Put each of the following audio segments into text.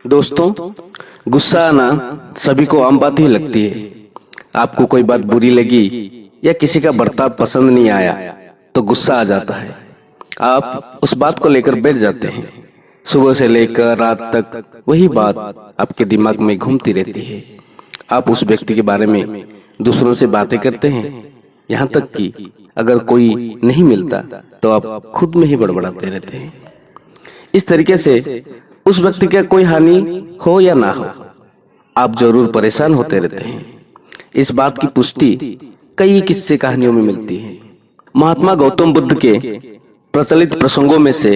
दोस्तों, गुस्सा आना सभी को आम बात ही लगती है। आपको कोई बात बुरी लगी या किसी का बर्ताव पसंद नहीं आया तो गुस्सा आ जाता है। आप उस बात को लेकर बैठ जाते हैं। सुबह से लेकर रात तक वही बात आपके दिमाग में घूमती रहती है। आप उस व्यक्ति के बारे में दूसरों से बातें करते हैं, यहाँ तक कि अगर कोई नहीं मिलता तो आप खुद में ही बड़बड़ाते रहते हैं। इस तरीके से उस व्यक्ति का कोई हानि हो या ना हो, आप जरूर परेशान होते रहते हैं। इस बात की पुष्टि कई किस्से कहानियों में मिलती है। महात्मा गौतम बुद्ध के प्रचलित प्रसंगों में से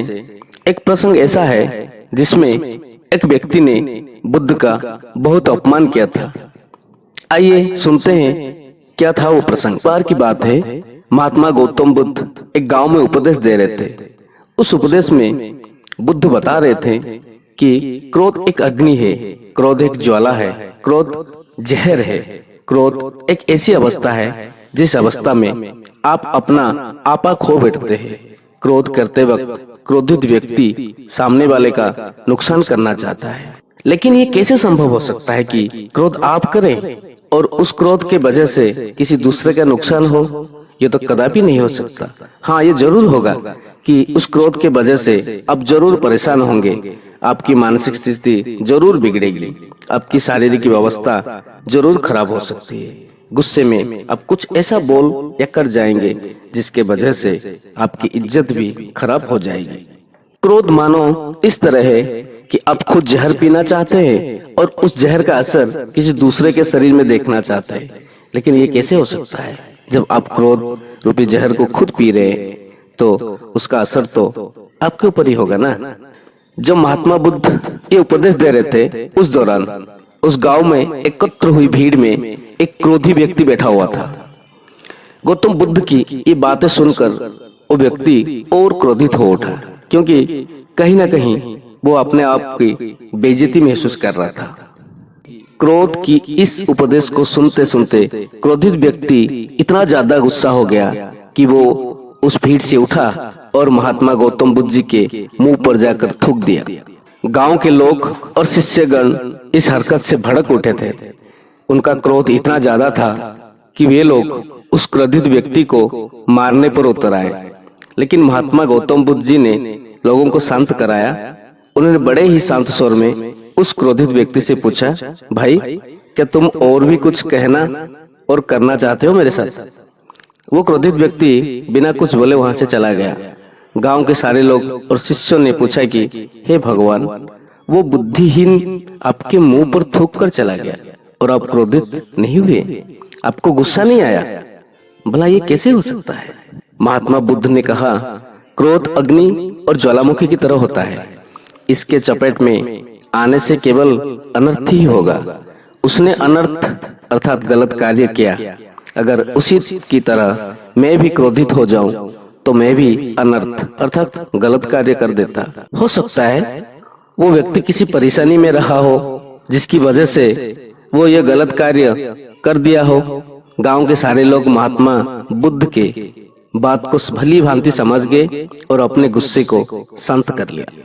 एक प्रसंग ऐसा है जिसमें एक व्यक्ति ने बुद्ध का बहुत अपमान किया था। आइए सुनते हैं क्या था वो प्रसंग। बार की बात है, महात्मा गौतम बुद्ध एक गांव में उपदेश दे रहे थे। उस उपदेश में बुद्ध बता रहे थे कि क्रोध एक अग्नि है, क्रोध एक ज्वाला है, क्रोध जहर है। क्रोध एक ऐसी अवस्था है जिस अवस्था में आप अपना आपा खो बैठते हैं। क्रोध करते वक्त क्रोधित व्यक्ति सामने वाले का नुकसान करना चाहता है, लेकिन ये कैसे संभव हो सकता है कि क्रोध आप करें और उस क्रोध के वजह से किसी दूसरे का नुकसान हो? ये तो कदापि नहीं हो सकता। हाँ, ये जरूर होगा कि उस क्रोध के वजह से आप जरूर परेशान होंगे, आपकी मानसिक स्थिति जरूर बिगड़ेगी, आपकी शारीरिक व्यवस्था जरूर खराब हो सकती है। गुस्से में आप कुछ ऐसा बोल या कर जाएंगे जिसके वजह से आपकी इज्जत भी खराब हो जाएगी। क्रोध मानो इस तरह है कि आप खुद जहर पीना चाहते हैं और उस जहर का असर किसी दूसरे के शरीर में देखना चाहते हैं, लेकिन ये कैसे हो सकता है? जब आप क्रोध रूपी जहर को खुद पी रहे हैं तो उसका असर तो आपके ऊपर ही होगा ना। जब महात्मा बुद्ध ये उपदेश दे रहे थे, उस दौरान उस गांव में एकत्र हुई भीड़ में एक क्रोधी व्यक्ति बैठा हुआ था। गौतम बुद्ध की ये बातें सुनकर वो व्यक्ति और क्रोधित हो उठा, क्योंकि कहीं ना कहीं वो अपने आप की बेइज्जती महसूस कर रहा था। क्रोध की इस उपदेश को सुनते सुनते क्रोधित व्यक्ति इतना ज्यादा गुस्सा हो गया कि वो उस भीड़ से उठा और महात्मा गौतम बुद्ध जी के मुंह पर जाकर थूक दिया। गांव के लोग और शिष्यगण इस हरकत से भड़क उठे थे। उनका क्रोध इतना ज्यादा था कि वे लोग उस क्रोधित व्यक्ति को मारने पर उतर आए, लेकिन महात्मा गौतम बुद्ध जी ने लोगों को शांत कराया। उन्होंने बड़े ही शांत स्वर में उस क्रोधित व्यक्ति से पूछा, भाई क्या तुम और भी कुछ कहना और करना चाहते हो मेरे साथ? वो क्रोधित व्यक्ति बिना कुछ बोले वहां से चला गया। गांव के सारे लोग और शिष्यों ने पूछा कि हे भगवान, वो बुद्धिहीन आपके मुंह पर थूक कर चला गया और आप क्रोधित नहीं हुए, आपको गुस्सा नहीं आया? भला ये कैसे हो सकता है? महात्मा बुद्ध ने कहा, क्रोध अग्नि और ज्वालामुखी की तरह होता है। इसके चपेट में आने से केवल अनर्थ ही होगा। उसने अनर्थ अर्थात गलत कार्य किया। अगर उसी की तरह मैं भी क्रोधित हो जाऊं तो मैं भी अनर्थ अर्थात गलत कार्य कर देता। हो सकता है वो व्यक्ति किसी परेशानी में रहा हो जिसकी वजह से वो ये गलत कार्य कर दिया हो। गांव के सारे लोग महात्मा बुद्ध के बात को भली भांति समझ गए और अपने गुस्से को शांत कर लिया।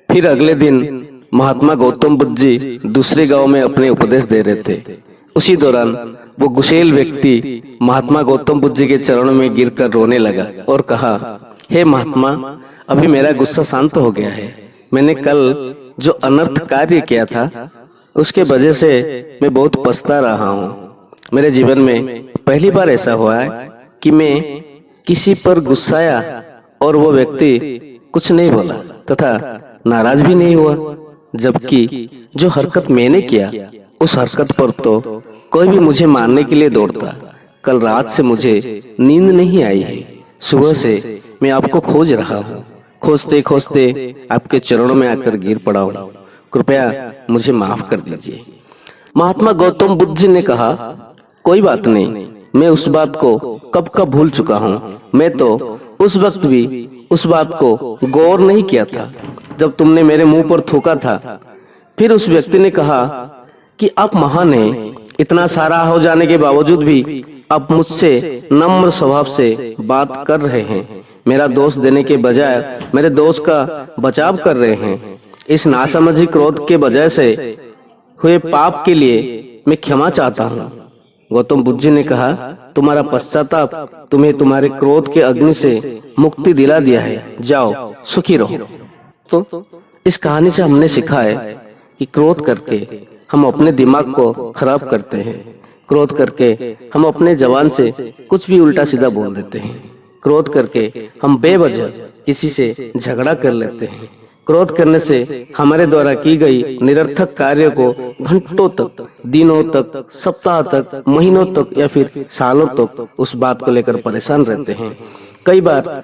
फिर अगले दिन महात्मा गौतम बुद्ध जी दूसरे गांव में अपने उपदेश दे रहे थे। उसी दौरान वो गुस्सैल व्यक्ति महात्मा गौतम बुद्ध जी के चरणों में गिरकर रोने लगा और कहा, हे महात्मा, अभी मेरा गुस्सा शांत हो गया है। मैंने कल जो अनर्थ कार्य किया था उसके वजह से मैं बहुत पछता रहा हूँ। मेरे जीवन में पहली बार ऐसा हुआ है कि मैं किसी पर गुस्साया और वो व्यक्ति कुछ नहीं बोला तथा नाराज भी नहीं हुआ, जबकि जो हरकत मैंने किया उस हरकत पर तो कोई भी मुझे मारने के लिए दौड़ता। कल रात से मुझे नींद नहीं आई है। सुबह से मैं आपको खोज रहा हूँ। खोजते खोजते आपके चरणों में आकर गिर पड़ा हूँ। कृपया मुझे माफ कर दीजिए। महात्मा गौतम बुद्ध जी ने कहा, कोई बात नहीं, मैं उस बात को कब कब भूल चुका हूँ। मैं तो उस वक्त भी उस बात को गौर नहीं किया था जब तुमने मेरे मुंह पर थूका था। फिर उस व्यक्ति ने कहा कि आप महान हैं, इतना सारा हो जाने के बावजूद भी आप मुझसे नम्र स्वभाव से बात कर रहे हैं। मेरा दोष देने के बजाय मेरे दोस्त का बचाव कर रहे हैं। इस नासमझी क्रोध के वजह से हुए पाप के लिए मैं क्षमा चाहता हूँ। गौतम बुद्ध जी ने कहा, तुम्हारा पश्चाताप तुम्हें तुम्हारे क्रोध के अग्नि से मुक्ति दिला दिया है, जाओ सुखी रहो। तो इस कहानी से हमने सीखा है कि क्रोध करके हम अपने दिमाग को खराब करते हैं। क्रोध करके हम अपने जबान से कुछ भी उल्टा सीधा बोल देते हैं। क्रोध करके हम बेवजह किसी से झगड़ा कर लेते हैं। क्रोध करने से हमारे द्वारा की गई निरर्थक कार्य को घंटों तक, दिनों तक, सप्ताह तक, महीनों तक या फिर सालों तक उस बात को लेकर परेशान रहते हैं। कई बार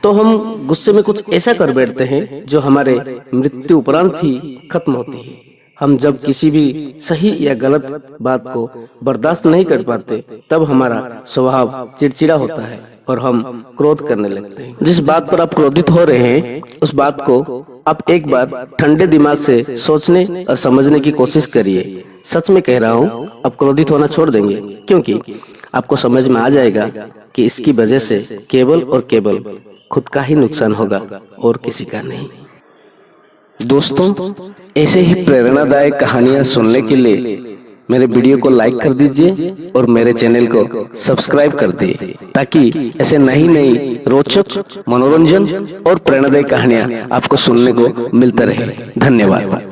तो हम गुस्से में कुछ ऐसा कर बैठते हैं जो हमारे मृत्यु उपरांत ही खत्म होती है। हम जब किसी भी सही या गलत बात को बर्दाश्त नहीं कर पाते, तब हमारा स्वभाव चिड़चिड़ा होता है और हम क्रोध करने लगते हैं। जिस बात पर आप क्रोधित हो रहे हैं, उस बात को आप एक बार ठंडे दिमाग से सोचने और समझने की कोशिश करिए। सच में कह रहा हूँ, आप क्रोधित होना छोड़ देंगे, क्योंकि आपको समझ में आ जाएगा कि इसकी वजह से केवल और केवल खुद का ही नुकसान होगा और किसी का नहीं। दोस्तों, ऐसे ही प्रेरणादायक कहानियां सुनने के लिए मेरे वीडियो को लाइक कर दीजिए और मेरे चैनल को सब्सक्राइब कर दिए, ताकि ऐसे नई रोचक, मनोरंजन और प्रेरणादायक कहानियां आपको सुनने को मिलता रहे। धन्यवाद।